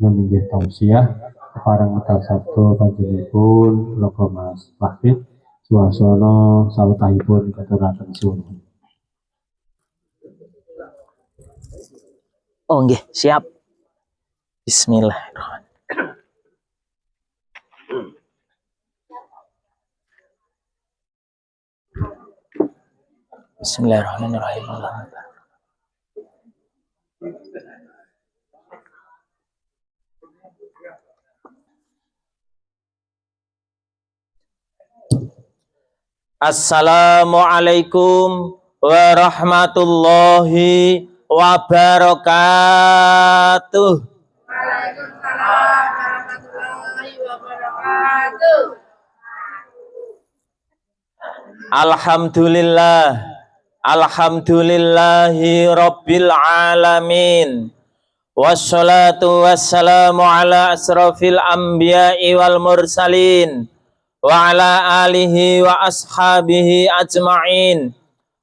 meninggih tausiah parang medal sabdo panjenenganipun Logo Mas Wahid suasana sawetahipun katuraken suwun. Oh nggih, siap. Bismillahirrahmanirrahim. Bismillahirrahmanirrahim. Assalamualaikum warahmatullahi wabarakatuh. Waalaikumsalam warahmatullahi wabarakatuh. Alhamdulillahi rabbil alamin. Wassalatu wassalamu ala asrafil anbiya'i wal mursalin wa ala alihi wa ashabihi ajma'in.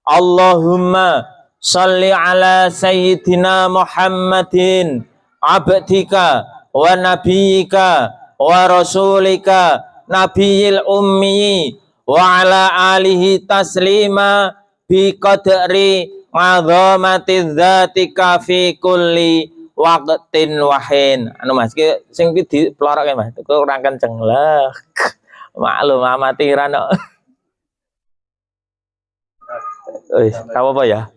Allahumma salli ala sayyidina Muhammadin abdika wa nabiyyika wa rasulika nabiyil ummi wa ala alihi taslima bi qadri azamati dzatika fi kulli waqtin wahin. Anu Mas ki sing di peloroke Mas kurang kenceng lah. Maklum amatiran kok. Wis, apa ya?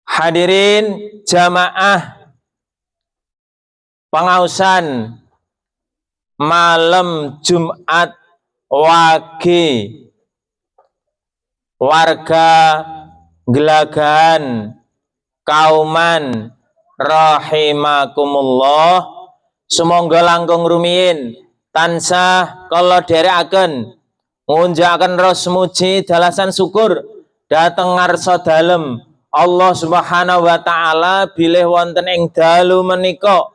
Hadirin jamaah pengausan malam Jumat Wage warga Gelagahan Kauman rahimakumullah, sumangga langkung rumiyin tansah kala dherekaken ngunjakaken ros muji dalasan syukur dhateng ngarsa dalem Allah Subhanahu wa taala bilih wonten ing dalu menika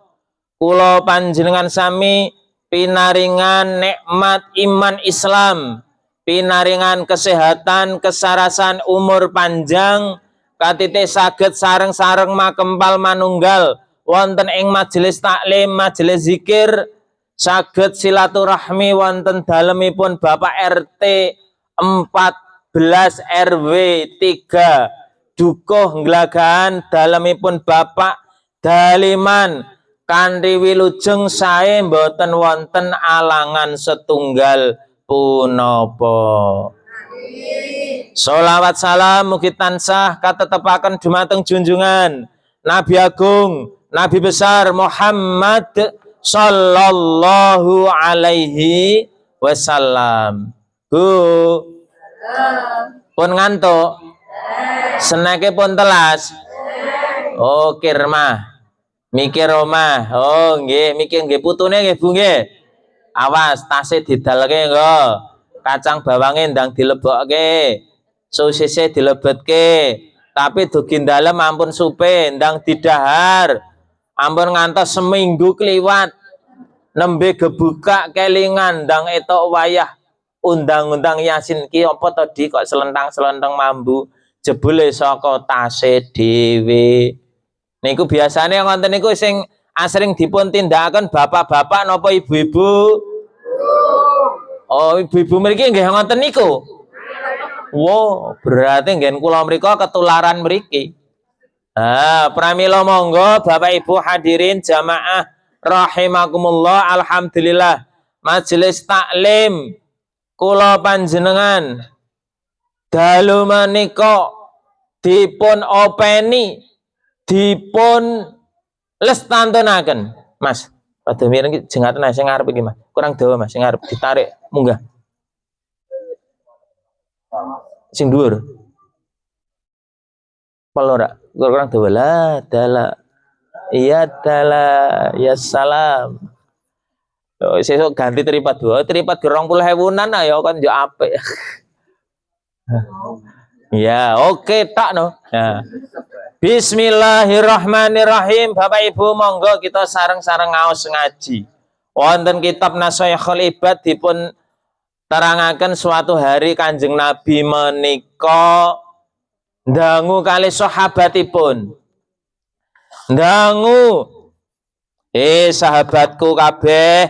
kula panjenengan sami pinaringan nikmat iman Islam, pinaringan kesehatan, kesarasan, umur panjang, katite saged sareng-sareng makempal manunggal wonten ing majelis taklim, majelis zikir, saged silaturahmi wonten dalemipun Bapak RT 14 RW 3 Dukuh Gelagahan, dalemipun Bapak Daliman kanthi wilujeng sae mboten wonten alangan setunggal punapa. Sholawat salam mugi tansah katetepaken dumateng junjungan Nabi Agung, Nabi besar Muhammad sallallahu alaihi wasallam. Bu, pun ngantuk? Seneke pun telas? Oh, kirmah. Mikir omah. Oh, nggih, mikir nggih putune nggih Bu nggih. Awas tase didalke nggo. Kacang bawange ndang dilebokke. Sosise dilebetke. Tapi dugi dalem ampun supe ndang didahar. Ampun ngantos seminggu kliwat. Nembe gebuka kelingan ndang etok wayah undang-undang Yasin ki apa to Di kok selentang-selentang mambu jebule saka tase dhewe. Niku biasane wonten niku sing asring dipun tindakaken bapak-bapak napa ibu-ibu? Oh, ibu-ibu mriki nggih ngoten niku. Wow, berarti ngen kula mriko ketularan mriki. Pramila monggo Bapak Ibu hadirin jamaah rahimakumullah, alhamdulillah majelis taklim kula panjenengan dalu menika dipun openi, dipun lestantunaken. Mas, pada mireng jengaten sing ngarep iki Mas. Kurang dawa Mas, sing ngarep ditarik munggah. Sing dhuwur. Pelora, kurang dawa lah, dala. Iya dala, ya salam. Sesuk ganti tripat dua, tripat ge 20.000-an ya kan yo apik. Ya, oke tak no. Ya. Bismillahirrahmanirrahim. Bapak Ibu monggo kita sareng-sareng ngaos ngaji. Wonten kitab Nashaikhul Ibad dipun terangaken suatu hari Kanjeng Nabi menika ndangu kali sahabatipun. Ndangu. Sahabatku kabeh,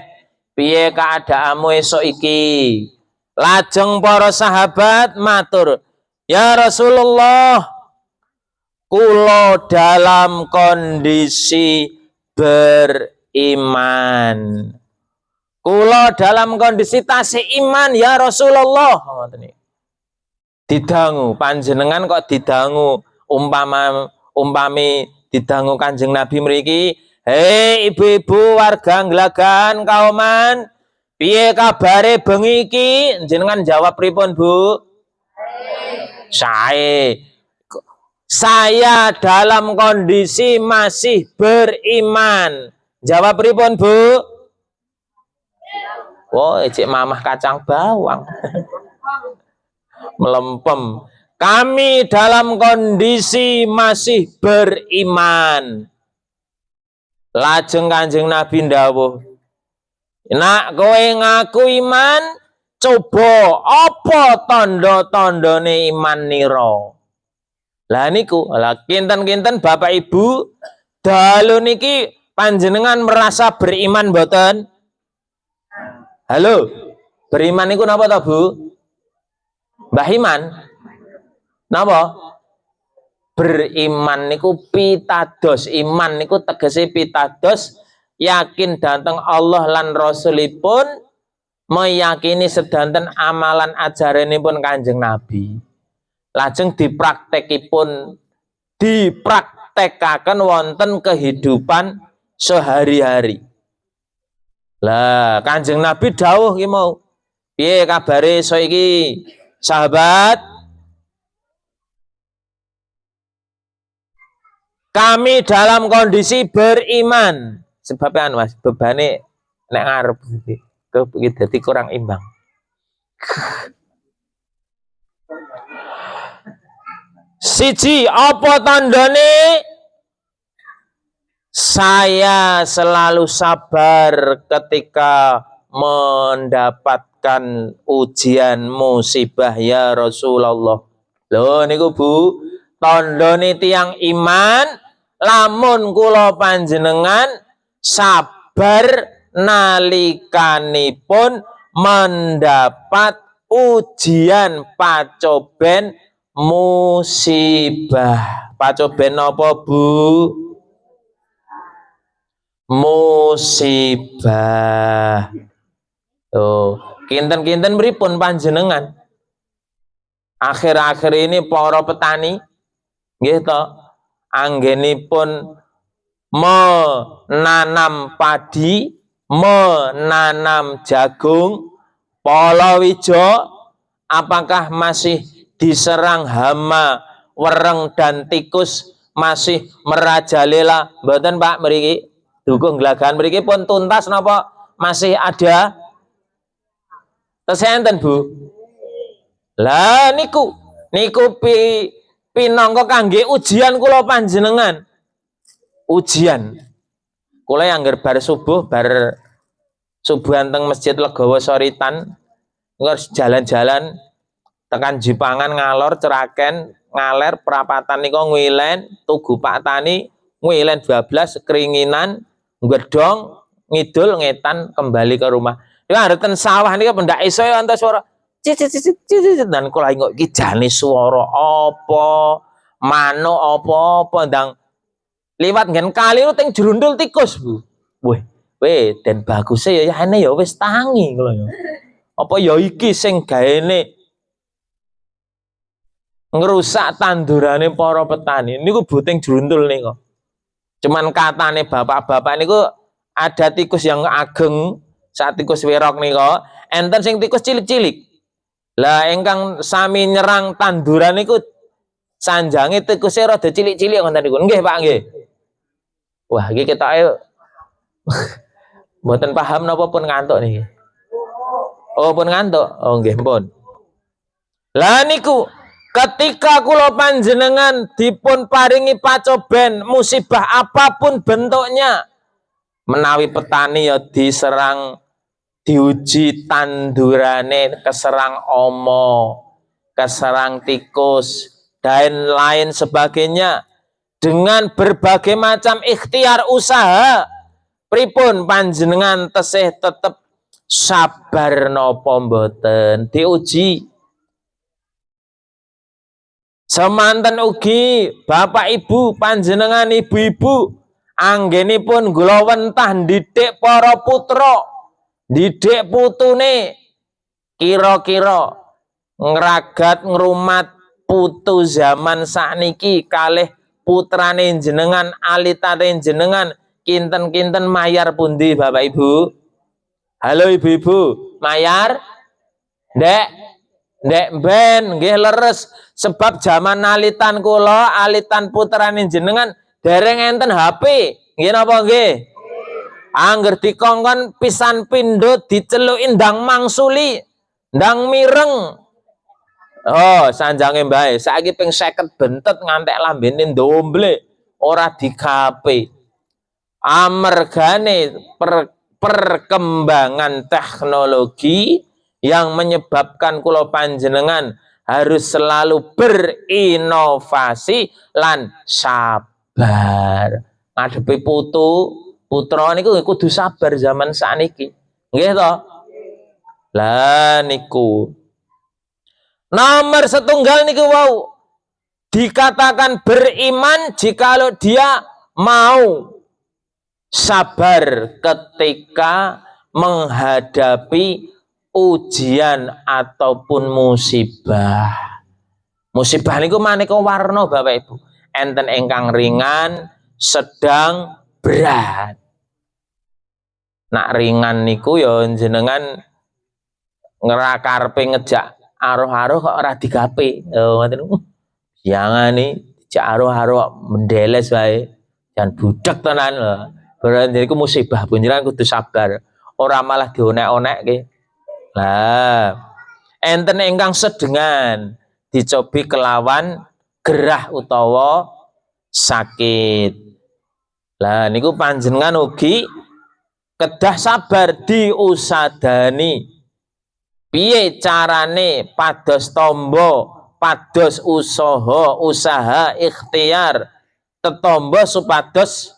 piye keadaanmu esok iki? Lajeng para sahabat matur, ya Rasulullah, kulo dalam kondisi beriman. Kulo dalam kondisi tasih iman ya Rasulullah. Didangu panjenengan kok didangu umpami didangu Kanjeng Nabi mriki, hei ibu-ibu warga Nglagan Kauman, piye kabare bengi iki? Jenengan jawab pripun, Bu? Sae. Saya dalam kondisi masih beriman. Jawab pripun, Bu? Oh, cek mamah kacang bawang. Melempem. Kami dalam kondisi masih beriman. Lajeng Kanjeng Nabi ndawuh, nak kowe ngaku iman, coba apa tanda-tandane iman nira? Lah niku, lah kinten-kinten Bapak Ibu, dalu niki panjenengan merasa beriman mboten? Halo, beriman niku napa ta, Bu? Mbah Iman? Napa? Beriman niku pitados, iman niku tegese pitados yakin dhateng Allah lan Rasulipun, meyakini sedanten amalan ajaranipun Kanjeng Nabi. Lajeng dipraktekaken wonten kehidupan sehari-hari. Lah Kanjeng Nabi dawuh ki mau, piye kabare esuk iki sahabat? Kami dalam kondisi beriman. Sebabnya Mas, bebane nek ngarep iki dadi kurang imbang. Siji, apa tandane? Saya selalu sabar ketika mendapatkan ujian musibah ya Rasulullah. Loh niku Bu, tandane tiyang iman lamun kula panjenengan sabar nalikanipun mendapat ujian pacoben musibah. Pacoben apa, Bu? Musibah. Tuh, kinten-kinten pripun panjenengan? Akhir-akhir ini para petani nggih to, anggenipun menanam padi, menanam jagung, palawija, apakah masih diserang hama, wereng dan tikus masih merajalela? Mboten Pak mriki? Dukung Nglagan mriki pun tuntas napa masih ada? Tesenten Bu? Lah niku pinangka kangge ujian kula panjenengan. Ujian. Kula angger bar subuhan teng Masjid Legawa Soritan, harus jalan-jalan tekan Jipangan ngalor Ceraken ngaler perapatan niku ngilen Tugu Pak Tani ngilen 12 keringinan gedong ngidul ngetan kembali ke rumah. Niku areten sawah niku pendak iso enten suara cicit dan kula kok iki jane swara apa manuk apa ndang liwat nggen kali lu teng jrundul tikus Bu. Weh den baguse ya ene ya wis tangi kula ya. Apa ya iki sing gaene ngerusak tandurane para petani niku Bu teng jrundul niku. Cuman katane bapak-bapak niku ada tikus yang ageng, saat tikus werok niku enten sing tikus cilik-cilik. Lah ingkang sami nyerang tanduran niku sanjange tikuse rada cilik-cilik ngoten niku. Nggih Pak nggih. Wah, iki ketoke mboten paham napa pun ngantuk niki. Oh, pun ngantuk. Oh, nggih pun. Lah niku ketika kula panjenengan dipun paringi pacoben musibah apapun bentuknya, menawi petani ya diserang diuji tandurane keserang omo, keserang tikus dan lain sebagainya. dengan berbagai macam ikhtiar usaha, pripun panjenengan tesih tetep sabar napa mboten diuji. Semanten ugi Bapak Ibu panjenengan ibu-ibu anggenipun gula wentah didik para putra, didik putune, kira-kira ngragat ngrumat putu zaman sakniki kalih putrane jenengan, alitane jenengan kinten-kinten mayar pundi Bapak Ibu? Halo ibu-ibu, mayar? Ndek ben nggih leres sebab zaman alitan kula, alitan putrane jenengan dereng enten HP. Nggih napa nggih? Angger dikongkon pisan pindho diceluki ndang mangsuli, ndang mireng. Oh, sanjange mbae, saiki ping 50 bentet ngantek lambene ndomble, ora dikape. Amergane perkembangan teknologi yang menyebabkan kula panjenengan harus selalu berinovasi lan sabar. Ngadepi putra niku kudu sabar zaman sakniki. Nggih to? Lah niku. Nomor setunggal niku wau dikatakan beriman jikalau dia mau sabar ketika menghadapi ujian ataupun musibah. Musibah niku maneka warna Bapak Ibu. Enten ingkang ringan, sedang, berat. Nak ringan niku ya jenengan ngerakarepe ngejak aruh-aruh kok ora digape. Ngoten. Jangan nih, jak aruh-aruh mendeles wae. Jangan budak tenan lho. Berarti niku musibah panjenengan kudu sabar. Ora malah dionek-onekke. Lah, enten ingkang sedengan dicobi kelawan gerah utawa sakit. Lah niku panjenengan ugi kedah sabar diusadani. Piye carane pados tombo, pados usaha ikhtiar tetombo supados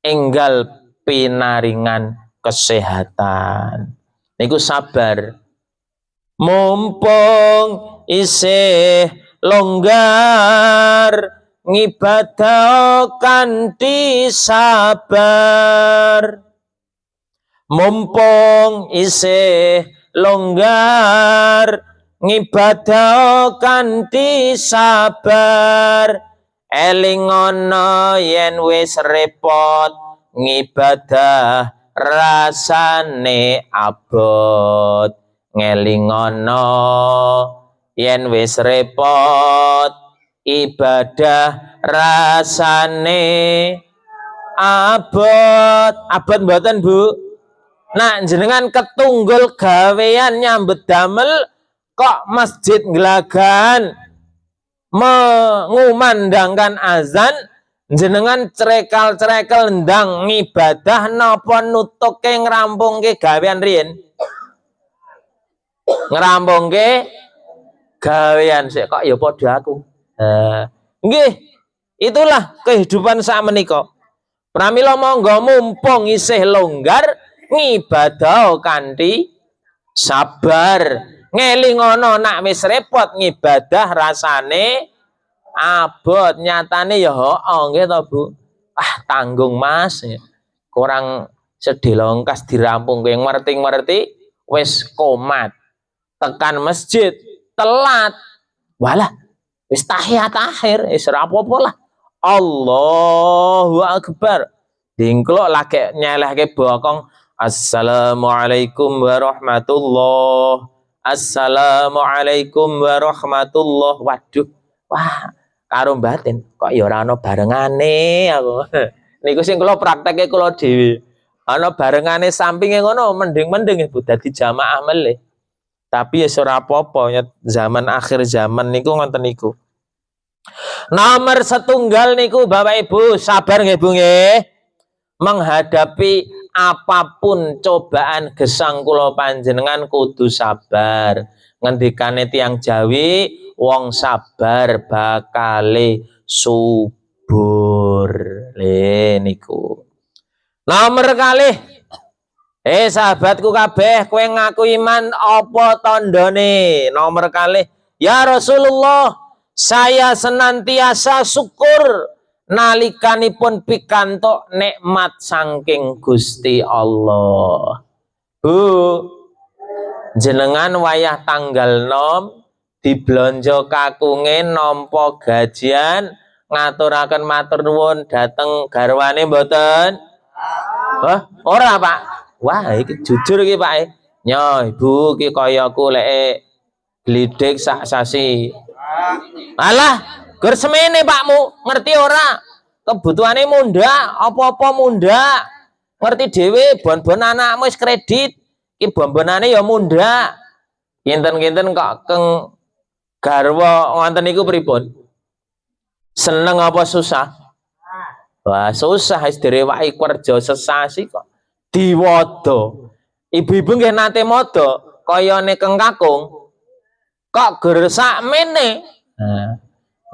enggal pinaringan kesehatan. Niku sabar. Mumpung isih longgar ngibadah kanthi sabar. Mumpung isih longgar ngibadah kanthi sabar. Eling ana yen wis repot ngibadah rasane abot. Ngelingono yen wis repot ibadah rasane abot. Abot mboten Bu? Nah jenengan ketunggul gawean nyambet damel kok masjid Glagah mengumandangkan azan jenengan cerekal-cerekal ndang ngibadah napa nutuke ngrampungke gawean riyen? Ngerampungke gawean sik kok ya padha aku. Nggih, itulah kehidupan sak menika. Pramila monggo mumpung isih longgar ngibadah kanthi sabar. Ngelingono nak wis repot ngibadah rasane abot. Nyatane ya hooh nggih to Bu. Ah tanggung Mas. Kurang sedih longkas dirampungke ngerti-ngerti wis komat. Tekan masjid telat. Walah, wis tahiyat akhir, wis ora apa-apa lah. Allahu Akbar. Dingklok lagi nyelehke bokong. Assalamualaikum warahmatullah. Assalamualaikum warahmatullah. Waduh. Wah, karo batin kok ya ora ana barengane aku. Niku sing kula praktekke kula dhewe. Ana barengane sampinge ngono mending-mending Bu dadi jamaah melih. Tapi ya ora apa-apa ya zaman akhir zaman niku ngoten niku. Nomor setunggal niku Bapak Ibu sabar nggih Bu nggih. Menghadapi apapun cobaan gesang kula panjenengan kudu sabar. Ngendikane tiyang Jawi wong sabar bakale subur. dhuwur. Le niku. Nomor kalih. Sahabatku kabeh, kowe ngaku iman apa tandane? Nomor kalih. Ya Rasulullah, saya senantiasa syukur nalikanipun pikantuk nikmat saking Gusti Allah. Bu, jenengan wayah tanggal nom diblonjo kakunge nampa gajian ngaturaken matur nuwun dhateng garwane mboten? Wah, ora Pak. Wah, iki jujur iki Pak. Nyo, Ibu iki kaya aku lek glidik sak sasi. Alah, gur semene Pakmu, ngerti ora? Kebutuhane munda, apa-apa munda. Ngerti dhewe bon-bon anakmu wis kredit, iki bon-bonane ya munda. Kinten-kinten kok keng garwa wonten niku pripun? Seneng apa susah? Wah, susah wis direwaki kerja sesasi kok. Diwada. Ibu-ibu nggih nate modo kayane keng kakung. Kok gur sakmene? Nah,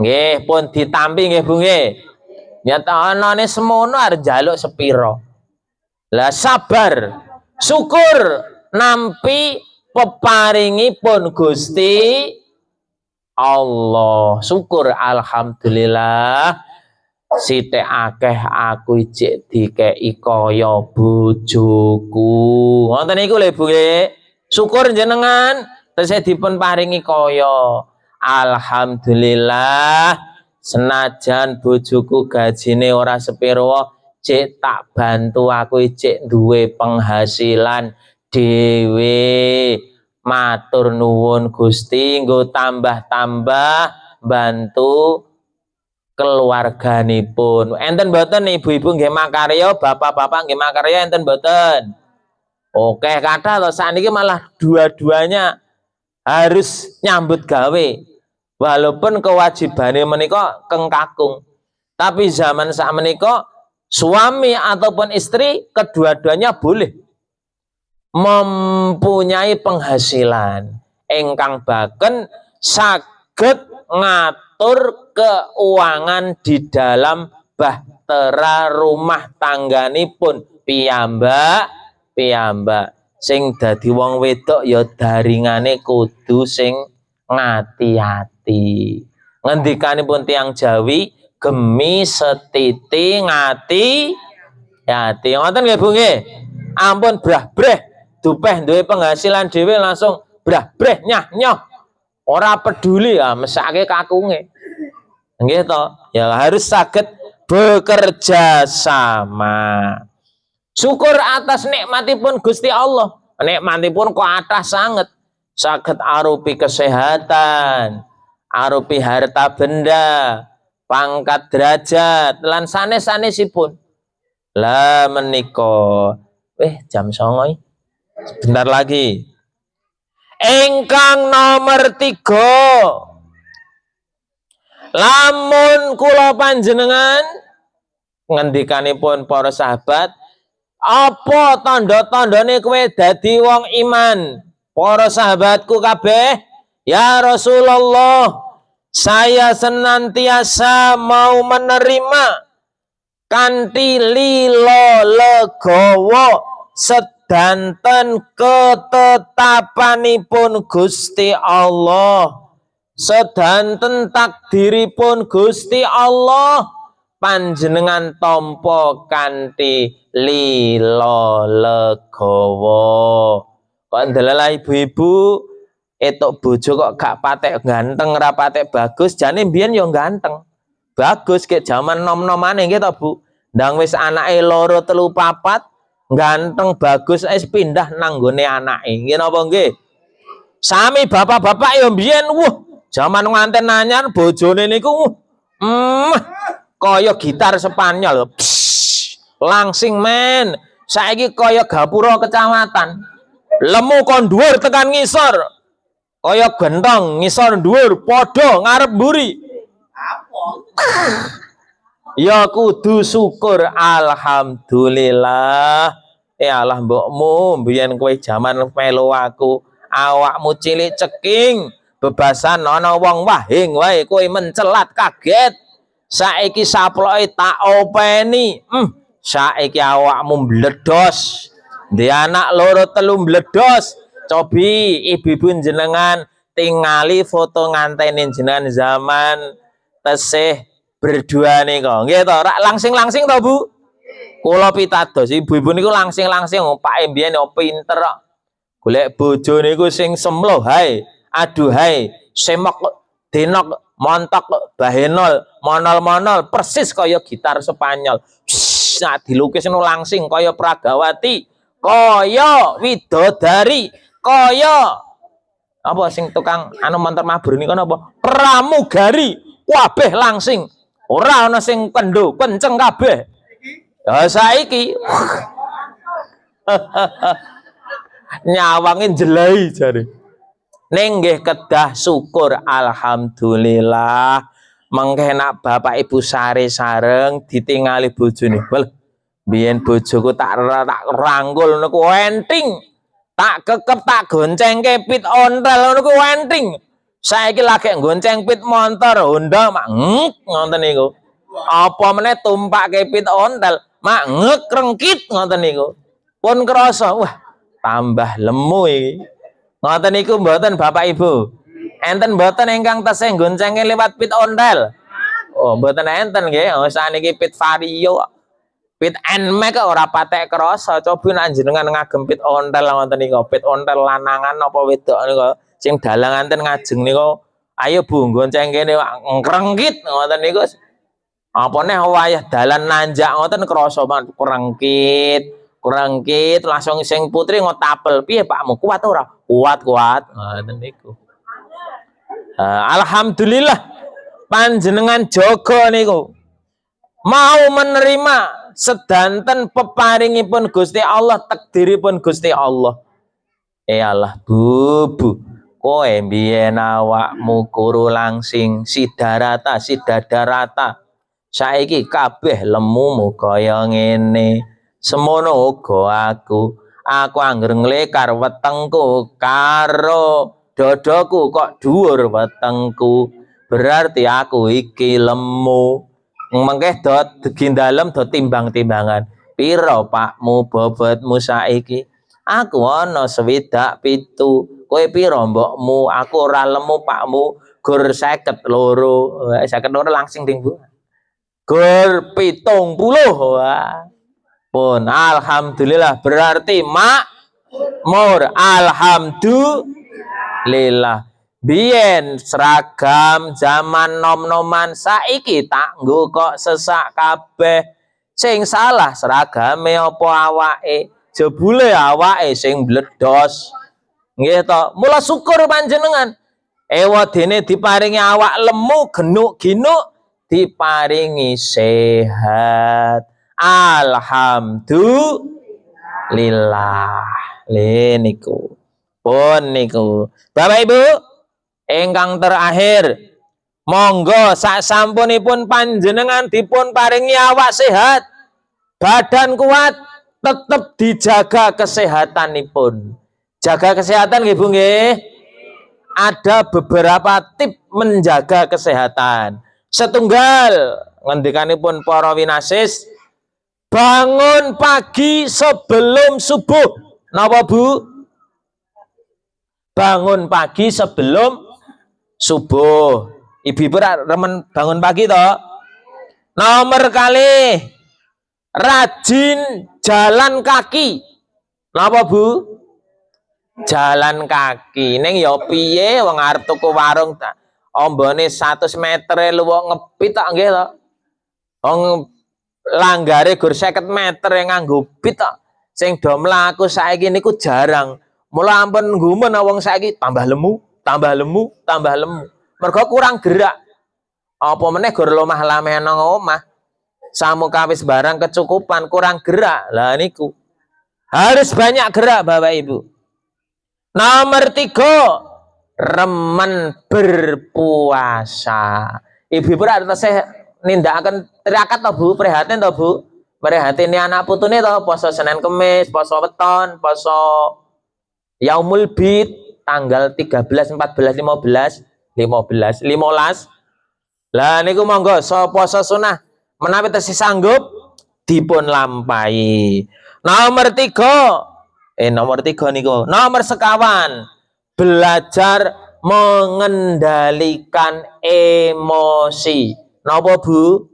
nggih pun ditampi nggih Bu nggih. Nyata anane semono arep njaluk sepiro. Lah sabar, syukur nampi peparingipun Gusti Allah. Syukur alhamdulillah. Sithik akeh aku ijik dikeki kaya bojoku. Ngoten niku lho Bu nggih. Syukur jenengan tesih dipun paringi kaya. Alhamdulillah, senajan bojoku gajine ora sepiro, cek tak bantu aku cek duwe penghasilan dhewe. Matur nuwun Gusti, nggo tambah-tambah bantu keluarganipun. Enten mboten ibu-ibu nggih makarya, bapak-bapak nggih makarya enten mboten? Oke, kata to sakniki malah dua-duanya harus nyambut gawe. Walaupun kewajibannya menika keng kakung. Tapi zaman saat menika suami ataupun istri kedua-duanya boleh mempunyai penghasilan ingkang baken saged ngatur keuangan di dalam bahtera rumah tangganipun piyambak sing dadi wong wedok ya daringane kudu sing ngati-ati. Ngendikanipun tiyang Jawi, gemi setiti ngati hati. Ngoten nggih Bu nggih. Ampun brah-breh dupeh duwe penghasilan dhewe langsung brah-breh nyah-nyoh. Ora peduli ya mesake kakunge. Nggih to? Ya harus saged bekerja sama. Syukur atas nikmatipun Gusti Allah. Nikmatipun kok athah sanget. Saged arupi kesehatan, arupi harta benda, pangkat derajat, lan sanes-sanesipun. Lah menika, jam 09.00. Sebentar lagi. Ingkang nomor 3. Lamun kula panjenengan ngendikanipun para sahabat, apa tanda-tandane kowe dadi wong iman? Para sahabatku kabeh, ya Rasulullah, saya senantiasa mau menerima kanthi lila legawa sedanten ketetapanipun Gusti Allah, sedanten takdiripun Gusti Allah, panjenengan tampa kanthi lila legawa. Kok ndelala ibu-ibu etok bojo kok gak patek ganteng, ora patek bagus, jane mbiyen yo ganteng. Bagus ke zaman nom-nomane nggih to, Bu. Ndang wis anake 2, 3, 4, ganteng bagus wis pindah nang nggone anake. Nggih napa nggih? Sami bapak-bapak yo mbiyen zaman nganten anyar bojone niku kaya gitar Spanyol. Langsing men. Saiki kaya gapura kecamatan. Lemu kon dhuwur tekan ngisor. Kaya gentong ngisor dhuwur padha ngarep mburi. Ya kudu syukur alhamdulillah. Allah mbokmu mbiyen kowe jaman melu aku, awakmu cilik ceking, bebasan ana wong wahing wae kowe mencelat kaget. Saiki saploke tak openi. Saiki awakmu mbledos. Di anak loro telu mbledos. Cobi ibu-ibu jenengan tingali foto ngantenin jenengan zaman tesih berdua nih kok. Nggih to, rak langsing-langsing to, Bu? Kula pitados ibu-ibu niku langsing-langsing Pak mbiyen yo pinter kok. Golek bojo niku sing semlo hae, aduhai, semok denok, montok, bahenol, monol-monol persis kaya gitar Spanyol. Nah dilukis nu langsing kaya Pragawati, kaya widodari, kaya apa sing tukang anu montor mabur niku napa? Pramugari. Kabeh langsing. Ora ana sing kendo, kenceng kabeh. Ya saiki nyawangin jelai jare. Ning nggih kedah syukur alhamdulillah mengke nak bapak ibu sare sareng ditingali bojone. Wel, biyen bojoku tak rangkul niku enting. Tak kekep tak goncengke pit ontel niku enting. Saiki lagi gonceng pit motor Honda mak ngoten niku. Apa meneh tumpake pit ontel mak ngekrengkit ngoten niku. Pun krasa wah tambah lemu iki. Ngoten niku mboten Bapak Ibu. Enten mboten ingkang tesih goncenge lewat pit ontel. Oh, mboten enten nggih. Oh, saniki pit Vario. Pit Nmax ora patek krasa. Coba nek jenengan ngagem pit ontel ngoten niku. Pit ontel lanangan apa wedok niku sing dalang enten ngajeng niku. Ayo Bu gonceng kene ngrengkit ngoten niku. Apa neh wayah dalan nanjak ngoten krasa banget kurangkit langsung sing putri ngotapel. Piye Pakmu kuat ora? Kuat. Ngoten niku. Alhamdulillah panjenengan jaga niku. Mau menerima sedanten peparingipun Gusti Allah, takdiripun Gusti Allah. Allah, Bu. Kowe mbiyen awakmu kuru langsing sidarata. Saiki kabeh lemumu kaya ngene. Semono uga aku angger nglekar wetengku karo dodoku kok dhuwur wetengku. Berarti aku iki lemu. Mengke dot gendalem dot timbang-timbangan. Pira Pakmu bobotmu saiki? Aku ana 27. Kowe pira mbokmu? Aku ora lemu Pakmu. Gur 52. 52 langsing ding Bu. Gur 70. Wah. Pun alhamdulillah berarti makmur. Alhamdulillah. Biyen seragam zaman nom-noman saiki tak nggo kok sesak kabeh. Sing salah seragame apa awake? Jebule awake sing bledos. Nggih to. Mula syukur panjenengan. Ewadene diparingi awak lemu genuk-ginuk diparingi sehat. Alhamdulillah. Niku. Pun niku. Bapak Ibu ingkang terakhir, monggo sak sampunipun panjenengan dipun paringi awak sehat, badan kuat, tetap dijaga kesehatanipun. Jaga kesehatan nggih Bu nggih. Ada beberapa tip menjaga kesehatan. Setunggal ngendikanipun para winasis, bangun pagi sebelum subuh. Napa Bu? Bangun pagi sebelum subuh. Ibu-ibu remen bangun pagi toh. Nomor kali rajin jalan kaki. Napa Bu? Jalan kaki. Ning ya piye wong arep tuku warung ta. Ombone 100 meter luwih ngepit tak nggih to. Wong langgare gur 50 meter nganggo pit tok. Sing do mlaku saiki niku jarang. Mula ampun nggumen wong saiki tambah lemu. Mergo kurang gerak. Apa meneh gur lomah-lameh nang omah. Samukawis barang kecukupan, kurang gerak. Lah niku. Harus banyak gerak Bapak Ibu. Nomor 3, remen berpuasa. Ibu-ibu harus nindakaken tirakat to Bu, prihatin to Bu. Prihatin anak putune to poso Senin Kemis, poso weton, poso Yaumul Bid tanggal 13, 14, 15. Lah niku monggo sapa sunah menawi tesih sanggup dipun lampahi. Nomor 3 nomor 3 niku. Nomor sekawan, belajar mengendalikan emosi. Napa Bu?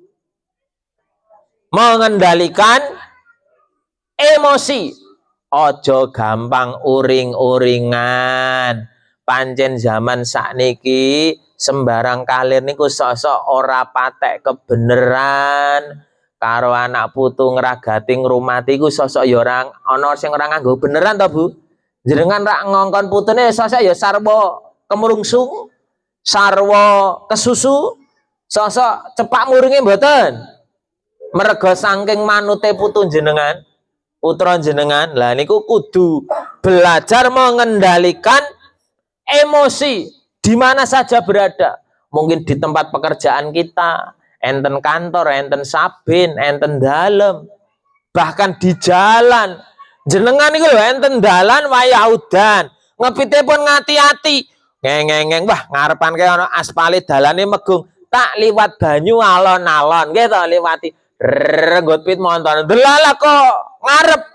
Mengendalikan emosi. Ojo gampang uring-uringan. Pancen zaman sakniki sembarang kalir niku sok-sok ora patek kebeneran. Karo anak putu ngragati ngrumati ku sok-sok ya ora ana sing ora nganggo beneran to Bu. Jenengan rak ngongkon putune sok-sok ya sarwa kemrungsung, sarwa kesusu, sok-sok cepak muringe mboten. Merga saking manute putu jenengan, putra jenengan, lah niku kudu belajar mengendalikan emosi di mana saja berada. Mungkin di tempat pekerjaan kita, enten kantor, enten sabin, enten dalem, bahkan di jalan. Jenengan niku lho enten dalan wayah udan, ngepite pun ngati-ati. Ngeng-ngeng, wah ngarepan kaya ana aspale dalane megung, tak liwat banyu alon-alon, nggih to liwati. Nggot pit montor. Delalah kok ngarep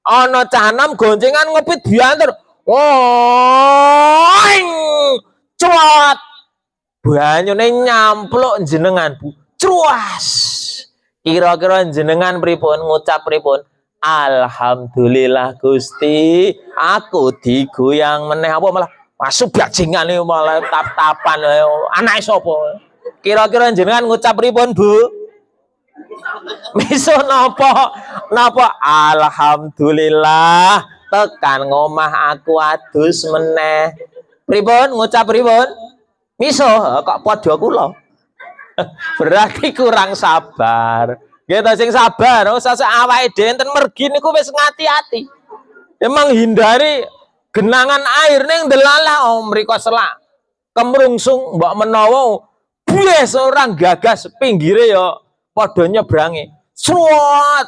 ana canom goncengan ngepit biantur. Woing! Cuat. Banyune nyampluk jenengan, Bu. Truas. Kira-kira jenengan pripun ngucap pripun? Alhamdulillah Gusti, aku digoyang meneh apa malah masuk bajingan iki malah tap-tapan anake sapa? Kira-kira jenengan ngucap pripun, Bu? Miso napa? Alhamdulillah tekan ngomah aku adus meneh. Pripun ngucap pripun? Miso kok padha kula. Berarti kurang sabar. Nggih ta sing sabar, usah awake dhewe enten mergi niku wis ngati-ati. Emang hindari genangan air ning delalah mriko selak. Kemrungsung mbok menawa bies orang gagas pinggire ya padha nyebrangi. Suwat.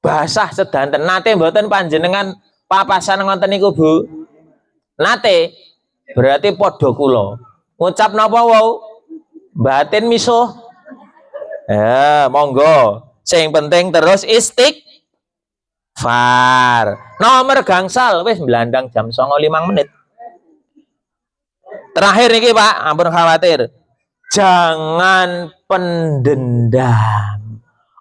Basah sedanten. Nate mboten panjenengan papasan ngoten niku, Bu? Nate. Berarti padha kula. Ngucap napa wau? Batin misuh. Ya, monggo. Sing penting terus istighfar. Nomor gangsal wis blandang jam 09.05 menit. Terakhir niki Pak, ampun khawatir. Jangan pendendam.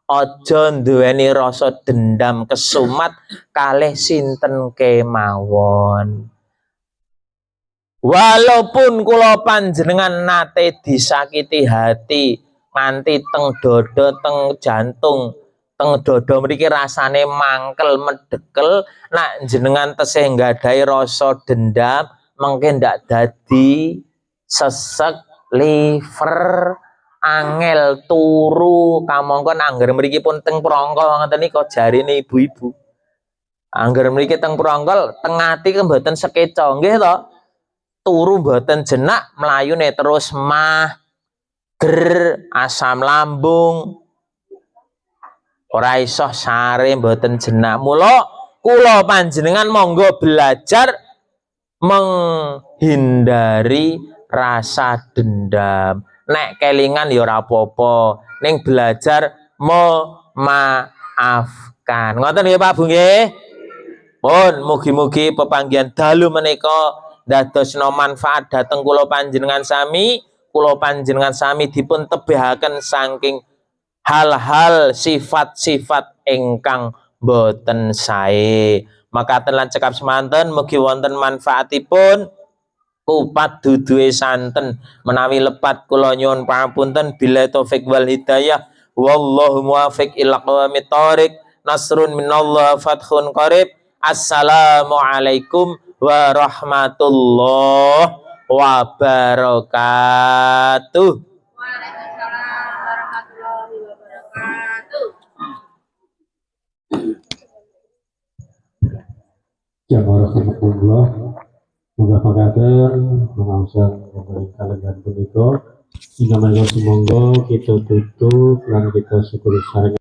Ojo nduweni rasa dendam kesumat kalih sinten kemawon. Walaupun kula panjenengan nate disakiti hati nganti teng dodo, teng jantung, teng dodo mriki rasane mangkel medekel, nak jenengan tesih nggadahi rasa dendam mungkin ndak dadi sesek liver angel turu kamangka angger mriki pun teng prangkal ngoten nika jarine ibu-ibu. Angger mriki teng prangkal teng ati mboten sekeca nggih to. Turu mboten jenak mlayune terus mager asam lambung ora iso sare mboten jenak. Mula kula panjenengan monggo belajar menghindari rasa dendam. Nek kelingan ya ora apa-apa, ning belajar memaafkan. Ngoten nggih Pak Bu nggih. Pun mugi-mugi pepanggihan dalu menika dadosna manfaat dhateng kula panjenengan sami dipun tebihaken saking hal-hal sifat-sifat ingkang boten sae. Makaten lan cekap semanten mugi wonten manfaatipun. Kupat duduhe santen menawi lepat kula nyuwun pangapunten billahi taufik wal hidayah wallahu muwaffiq ila aqwamit thoriq nasrun minallah fathun qarib. Assalamualaikum warahmatullahi wabarakatuh. Waalaikumsalam warahmatullahi wabarakatuh. Ya warahmatullah. Moga makaten mengangsal memberi kalian punika. Inna mangga sumangga kita tutup lan kita syukur sareng